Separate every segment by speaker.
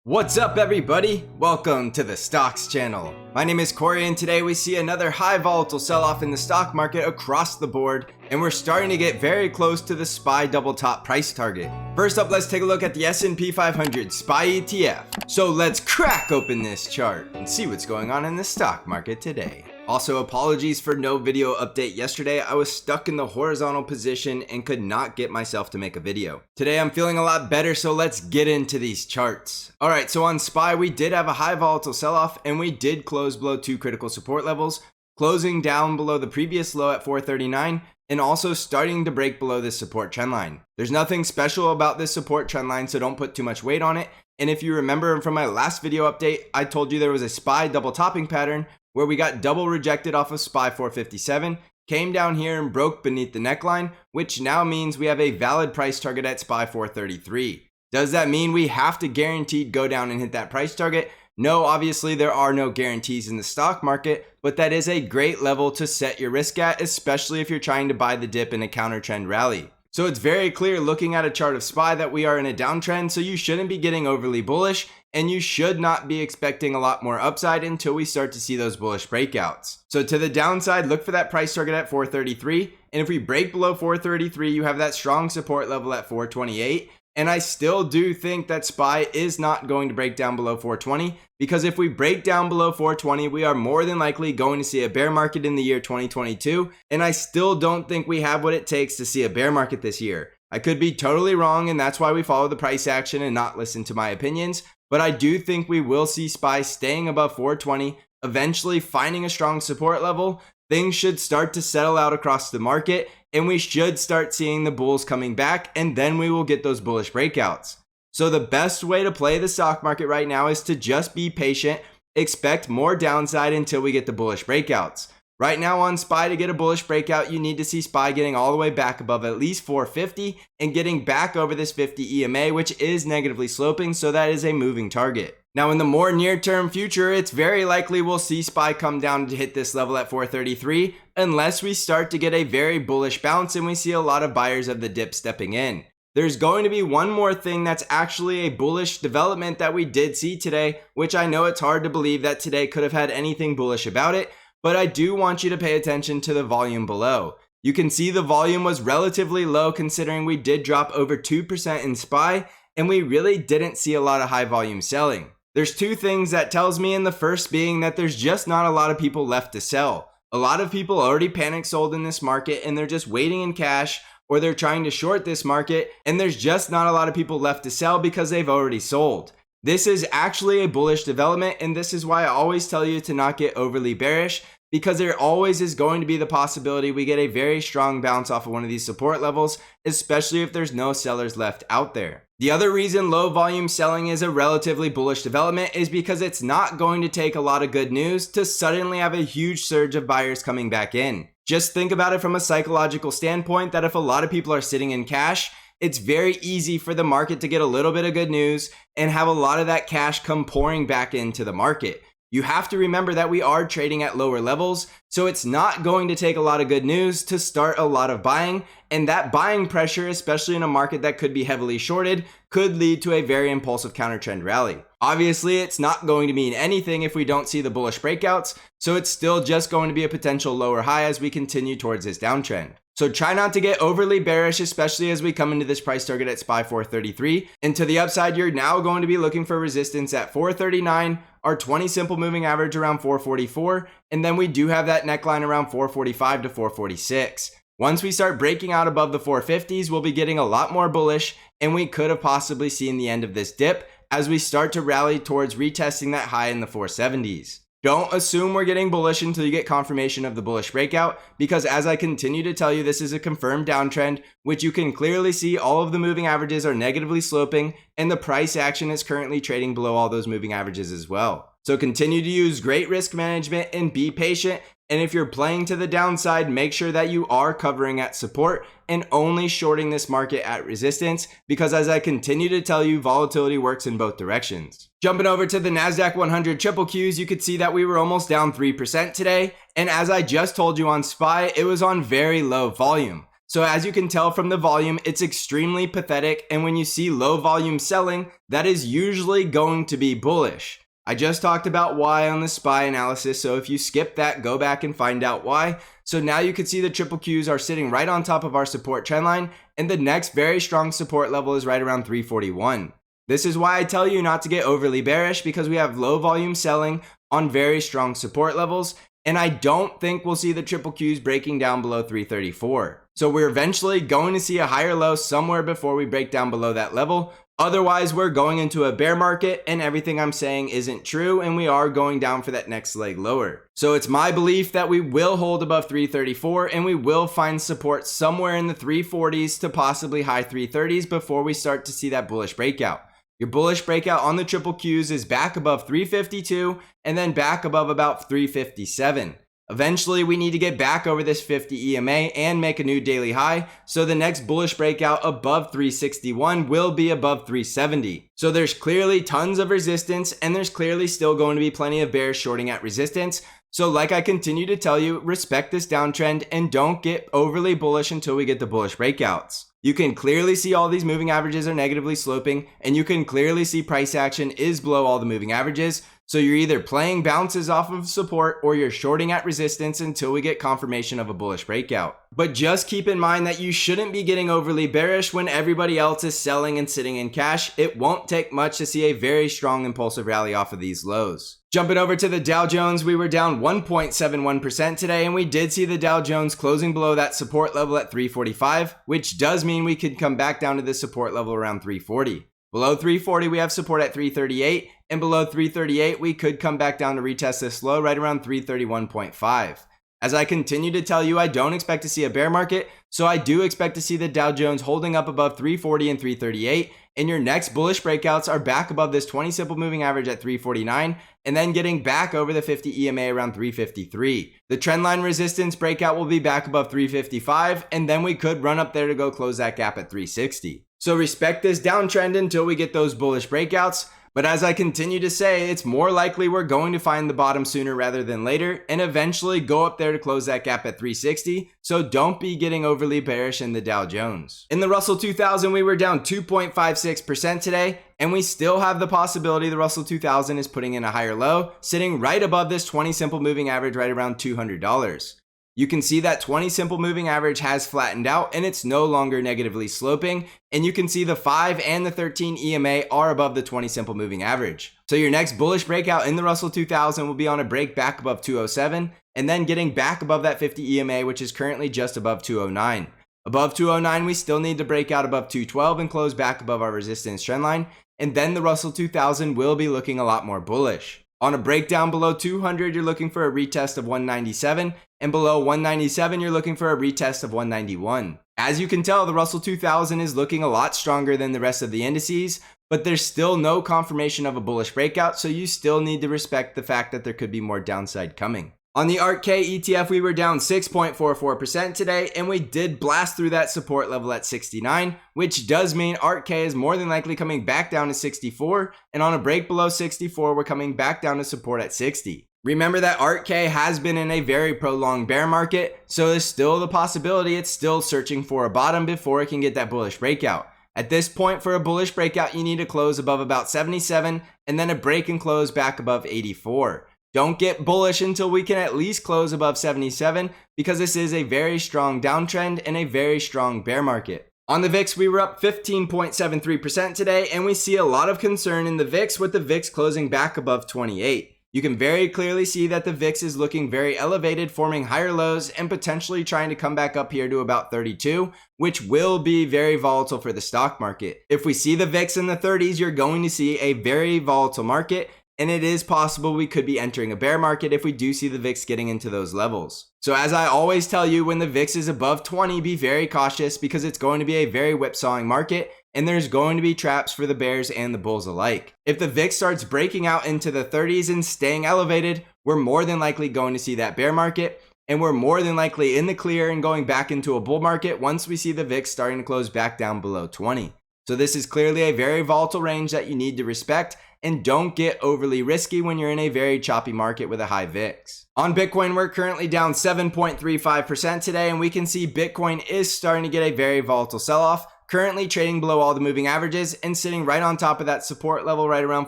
Speaker 1: What's up everybody? Welcome to the Stocks channel. My name is Cory and today we see another high volatile sell-off in the stock market across the board, and we're starting to get very close to the SPY double top price target. First up, let's take a look at the S&P 500 SPY ETF. So let's crack open this chart and see what's going on in the stock market today. Also, apologies for no video update yesterday. I was stuck in the horizontal position and could not get myself to make a video. Today I'm feeling a lot better, so let's get into these charts. Alright, so on SPY we did have a high volatile sell-off and we did close below two critical support levels, closing down below the previous low at 439 and also starting to break below this support trend line. There's nothing special about this support trend line, so don't put too much weight on it. And if you remember from my last video update, I told you there was a SPY double topping pattern where we got double rejected off of SPY 457, came down here and broke beneath the neckline, which now means we have a valid price target at SPY 433. Does that mean we have to guaranteed go down and hit that price target? No, obviously there are no guarantees in the stock market, but that is a great level to set your risk at, especially if you're trying to buy the dip in a counter trend rally. So it's very clear looking at a chart of SPY that we are in a downtrend, so you shouldn't be getting overly bullish and you should not be expecting a lot more upside until we start to see those bullish breakouts. So to the downside, look for that price target at 433, and if we break below 433, you have that strong support level at 428. And I still do think that SPY is not going to break down below 420, because if we break down below 420, we are more than likely going to see a bear market in the year 2022. And I still don't think we have what it takes to see a bear market this year. I could be totally wrong, and that's why we follow the price action and not listen to my opinions. But I do think we will see SPY staying above 420, eventually finding a strong support level. Things should start to settle out across the market, and we should start seeing the bulls coming back, and then we will get those bullish breakouts. So the best way to play the stock market right now is to just be patient, expect more downside until we get the bullish breakouts. Right now on SPY, to get a bullish breakout, you need to see SPY getting all the way back above at least 450 and getting back over this 50 EMA, which is negatively sloping, so that is a moving target. Now in the more near-term future, it's very likely we'll see SPY come down to hit this level at 433 unless we start to get a very bullish bounce and we see a lot of buyers of the dip stepping in. There's going to be one more thing that's actually a bullish development that we did see today, which I know it's hard to believe that today could have had anything bullish about it, but I do want you to pay attention to the volume below. You can see the volume was relatively low considering we did drop over 2% in SPY and we really didn't see a lot of high volume selling. There's two things that tells me, and the first being that there's just not a lot of people left to sell. A lot of people already panic sold in this market and they're just waiting in cash, or they're trying to short this market and there's just not a lot of people left to sell because they've already sold. This is actually a bullish development, and this is why I always tell you to not get overly bearish, because there always is going to be the possibility we get a very strong bounce off of one of these support levels, especially if there's no sellers left out there. The other reason low volume selling is a relatively bullish development is because it's not going to take a lot of good news to suddenly have a huge surge of buyers coming back in. Just think about it from a psychological standpoint that if a lot of people are sitting in cash, it's very easy for the market to get a little bit of good news and have a lot of that cash come pouring back into the market. You have to remember that we are trading at lower levels, so it's not going to take a lot of good news to start a lot of buying, and that buying pressure, especially in a market that could be heavily shorted, could lead to a very impulsive counter trend rally. Obviously, it's not going to mean anything if we don't see the bullish breakouts, so it's still just going to be a potential lower high as we continue towards this downtrend. So try not to get overly bearish, especially as we come into this price target at SPY 433. And to the upside, you're now going to be looking for resistance at 439, our 20 simple moving average around 444, and then we do have that neckline around 445 to 446. Once we start breaking out above the 450s, we'll be getting a lot more bullish, and we could have possibly seen the end of this dip as we start to rally towards retesting that high in the 470s. Don't assume we're getting bullish until you get confirmation of the bullish breakout, because as I continue to tell you, this is a confirmed downtrend, which you can clearly see all of the moving averages are negatively sloping, and the price action is currently trading below all those moving averages as well. So continue to use great risk management and be patient. And if you're playing to the downside, make sure that you are covering at support and only shorting this market at resistance, because as I continue to tell you, volatility works in both directions. Jumping over to the NASDAQ 100 triple Qs, you could see that we were almost down 3% today. And as I just told you on SPY, it was on very low volume. So as you can tell from the volume, it's extremely pathetic, and when you see low volume selling, that is usually going to be bullish. I just talked about why on the SPY analysis, so if you skip that, go back and find out why. So now you can see the triple Qs are sitting right on top of our support trend line, and the next very strong support level is right around 341. This is why I tell you not to get overly bearish, because we have low volume selling on very strong support levels, and I don't think we'll see the triple Qs breaking down below 334. So we're eventually going to see a higher low somewhere before we break down below that level. Otherwise, we're going into a bear market and everything I'm saying isn't true, and we are going down for that next leg lower. So it's my belief that we will hold above 334 and we will find support somewhere in the 340s to possibly high 330s before we start to see that bullish breakout. Your bullish breakout on the triple Qs is back above 352 and then back above about 357. Eventually, we need to get back over this 50 EMA and make a new daily high. So the next bullish breakout above 361 will be above 370. So there's clearly tons of resistance, and there's clearly still going to be plenty of bears shorting at resistance. So like I continue to tell you, respect this downtrend and don't get overly bullish until we get the bullish breakouts. You can clearly see all these moving averages are negatively sloping, and you can clearly see price action is below all the moving averages. So you're either playing bounces off of support or you're shorting at resistance until we get confirmation of a bullish breakout. But just keep in mind that you shouldn't be getting overly bearish when everybody else is selling and sitting in cash. It won't take much to see a very strong impulsive rally off of these lows. Jumping over to the Dow Jones, we were down 1.71% today, and we did see the Dow Jones closing below that support level at 345, which does mean we could come back down to the support level around 340. Below 340, we have support at 338, and below 338, we could come back down to retest this low right around 331.5. As I continue to tell you, I don't expect to see a bear market, so I do expect to see the Dow Jones holding up above 340 and 338, and your next bullish breakouts are back above this 20 simple moving average at 349, and then getting back over the 50 EMA around 353. The trendline resistance breakout will be back above 355, and then we could run up there to go close that gap at 360. So respect this downtrend until we get those bullish breakouts. But as I continue to say, it's more likely we're going to find the bottom sooner rather than later and eventually go up there to close that gap at 360. So don't be getting overly bearish in the Dow Jones. In the Russell 2000, we were down 2.56% today, and we still have the possibility the Russell 2000 is putting in a higher low, sitting right above this 20 simple moving average right around $200. You can see that 20 simple moving average has flattened out and it's no longer negatively sloping. And you can see the 5 and the 13 EMA are above the 20 simple moving average. So your next bullish breakout in the Russell 2000 will be on a break back above 207 and then getting back above that 50 EMA, which is currently just above 209. Above 209, we still need to break out above 212 and close back above our resistance trend line. And then the Russell 2000 will be looking a lot more bullish. On a breakdown below 200, you're looking for a retest of 197, and below 197, you're looking for a retest of 191. As you can tell, the Russell 2000 is looking a lot stronger than the rest of the indices, but there's still no confirmation of a bullish breakout, so you still need to respect the fact that there could be more downside coming. On the Arkk ETF, we were down 6.44% today, and we did blast through that support level at 69, which does mean Arkk is more than likely coming back down to 64, and on a break below 64, we're coming back down to support at 60. Remember that Arkk has been in a very prolonged bear market, so there's still the possibility it's still searching for a bottom before it can get that bullish breakout. At this point, for a bullish breakout, you need to close above about 77, and then a break and close back above 84. Don't get bullish until we can at least close above 77 because this is a very strong downtrend and a very strong bear market. On the VIX, we were up 15.73% today, and we see a lot of concern in the VIX with the VIX closing back above 28. You can very clearly see that the VIX is looking very elevated, forming higher lows and potentially trying to come back up here to about 32, which will be very volatile for the stock market. If we see the VIX in the 30s, you're going to see a very volatile market. And it is possible we could be entering a bear market if we do see the VIX getting into those levels. So as I always tell you, when the VIX is above 20, be very cautious because it's going to be a very whipsawing market and there's going to be traps for the bears and the bulls alike. If the VIX starts breaking out into the 30s and staying elevated, we're more than likely going to see that bear market, and we're more than likely in the clear and going back into a bull market once we see the VIX starting to close back down below 20. So this is clearly a very volatile range that you need to respect. and don't get overly risky when you're in a very choppy market with a high VIX. On Bitcoin, we're currently down 7.35% today, and we can see Bitcoin is starting to get a very volatile sell-off, currently trading below all the moving averages and sitting right on top of that support level right around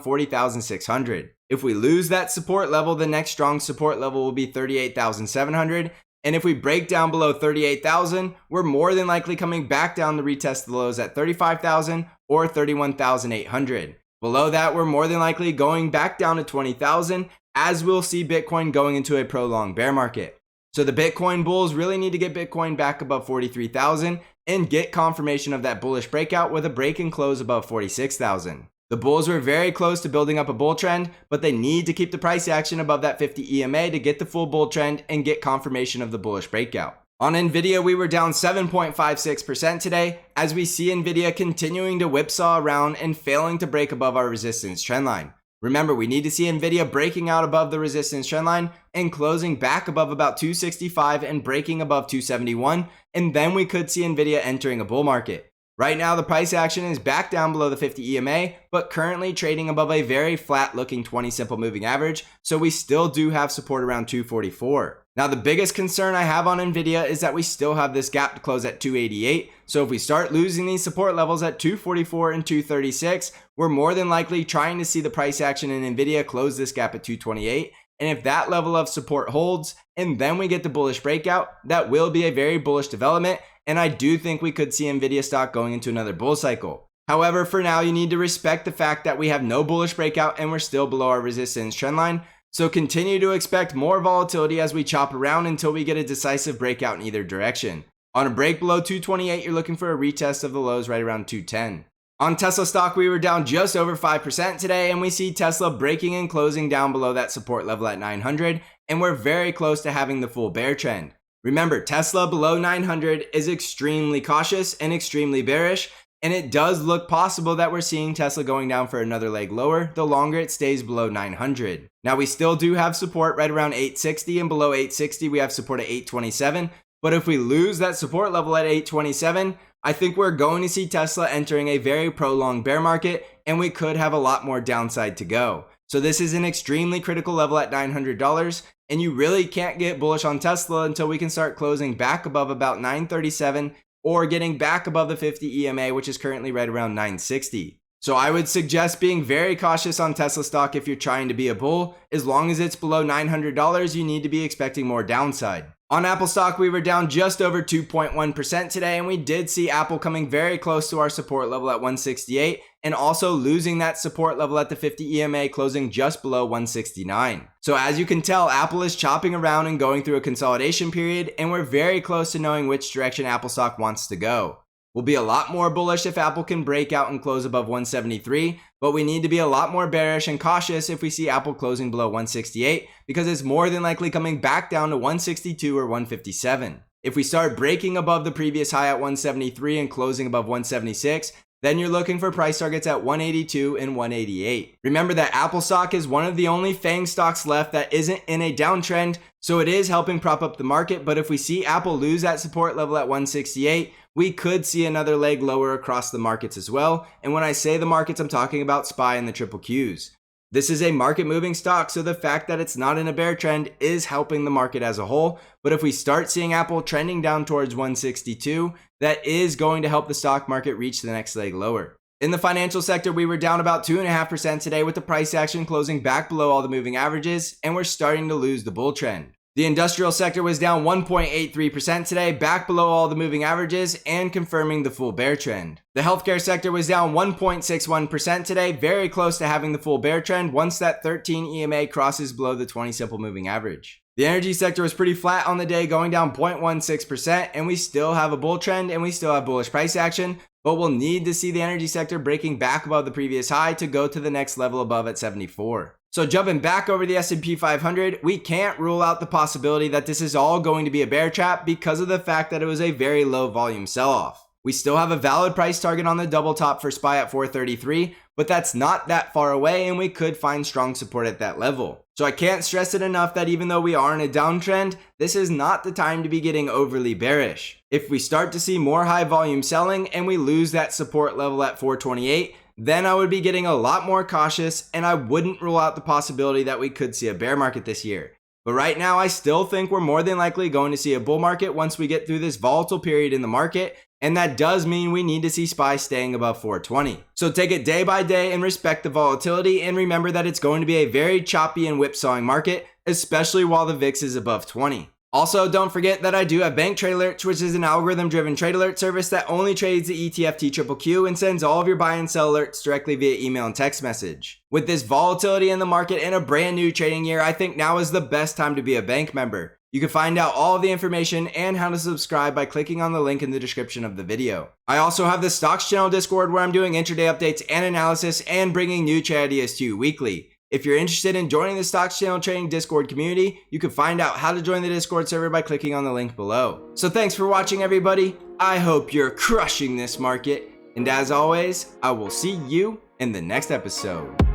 Speaker 1: 40,600. If we lose that support level, the next strong support level will be 38,700. And if we break down below 38,000, we're more than likely coming back down to retest the lows at 35,000 or 31,800. Below that, we're more than likely going back down to 20,000, as we'll see Bitcoin going into a prolonged bear market. So the Bitcoin bulls really need to get Bitcoin back above 43,000 and get confirmation of that bullish breakout with a break and close above 46,000. The bulls were very close to building up a bull trend, but they need to keep the price action above that 50 EMA to get the full bull trend and get confirmation of the bullish breakout. On NVDA, we were down 7.56% today, as we see NVIDIA continuing to whipsaw around and failing to break above our resistance trendline. Remember, we need to see NVIDIA breaking out above the resistance trendline and closing back above about 265 and breaking above 271, and then we could see NVIDIA entering a bull market. Right now, the price action is back down below the 50 EMA, but currently trading above a very flat looking 20 simple moving average, so we still do have support around 244. Now, the biggest concern I have on NVIDIA is that we still have this gap to close at 288, so if we start losing these support levels at 244 and 236, we're more than likely trying to see the price action in NVIDIA close this gap at 228, and if that level of support holds, and then we get the bullish breakout, that will be a very bullish development, and I do think we could see NVIDIA stock going into another bull cycle. However, for now, you need to respect the fact that we have no bullish breakout and we're still below our resistance trendline. So continue to expect more volatility as we chop around until we get a decisive breakout in either direction. On a break below 228, you're looking for a retest of the lows right around 210. On Tesla stock, we were down just over 5% today, and we see Tesla breaking and closing down below that support level at 900, and we're very close to having the full bear trend. Remember, Tesla below 900 is extremely cautious and extremely bearish, and it does look possible that we're seeing Tesla going down for another leg lower the longer it stays below 900. Now, we still do have support right around 860, and below 860 we have support at 827, but if we lose that support level at 827, I think we're going to see Tesla entering a very prolonged bear market, and we could have a lot more downside to go. So this is an extremely critical level at $900, and you really can't get bullish on Tesla until we can start closing back above about 937 or getting back above the 50 EMA, which is currently right around 960. So I would suggest being very cautious on Tesla stock if you're trying to be a bull. As long as it's below $900, you need to be expecting more downside. On Apple stock, we were down just over 2.1% today, and we did see Apple coming very close to our support level at 168 and also losing that support level at the 50 EMA, closing just below 169. So as you can tell, Apple is chopping around and going through a consolidation period, and we're very close to knowing which direction Apple stock wants to go. We'll be a lot more bullish if Apple can break out and close above 173, but we need to be a lot more bearish and cautious if we see Apple closing below 168, because it's more than likely coming back down to 162 or 157. If we start breaking above the previous high at 173 and closing above 176, then you're looking for price targets at 182 and 188. Remember that Apple stock is one of the only FANG stocks left that isn't in a downtrend, so it is helping prop up the market, but if we see Apple lose that support level at 168, we could see another leg lower across the markets as well. And when I say the markets, I'm talking about SPY and the triple Qs. This is a market moving stock, so the fact that it's not in a bear trend is helping the market as a whole. But if we start seeing Apple trending down towards 162, that is going to help the stock market reach the next leg lower. In the financial sector, we were down about 2.5% today with the price action closing back below all the moving averages, and we're starting to lose the bull trend. The industrial sector was down 1.83% today, back below all the moving averages and confirming the full bear trend. The healthcare sector was down 1.61% today, very close to having the full bear trend once that 13 EMA crosses below the 20 simple moving average. The energy sector was pretty flat on the day, going down 0.16%, and we still have a bull trend and we still have bullish price action, but we'll need to see the energy sector breaking back above the previous high to go to the next level above at 74. So jumping back over the S&P 500, we can't rule out the possibility that this is all going to be a bear trap because of the fact that it was a very low volume sell-off. We still have a valid price target on the double top for SPY at 433, but that's not that far away and we could find strong support at that level. So I can't stress it enough that even though we are in a downtrend, this is not the time to be getting overly bearish. If we start to see more high volume selling and we lose that support level at 428, then I would be getting a lot more cautious and I wouldn't rule out the possibility that we could see a bear market this year. But right now, I still think we're more than likely going to see a bull market once we get through this volatile period in the market, and that does mean we need to see SPY staying above 420. So take it day by day and respect the volatility, and remember that it's going to be a very choppy and whipsawing market, especially while the VIX is above 20. Also, don't forget that I do have Bank Trade Alerts, which is an algorithm-driven trade alert service that only trades the ETF TQQQ and sends all of your buy and sell alerts directly via email and text message. With this volatility in the market and a brand new trading year, I think now is the best time to be a bank member. You can find out all of the information and how to subscribe by clicking on the link in the description of the video. I also have the Stocks Channel Discord where I'm doing intraday updates and analysis and bringing new trade ideas to you weekly. If you're interested in joining the Stocks Channel Trading Discord community, you can find out how to join the Discord server by clicking on the link below. So thanks for watching, everybody. I hope you're crushing this market. And as always, I will see you in the next episode.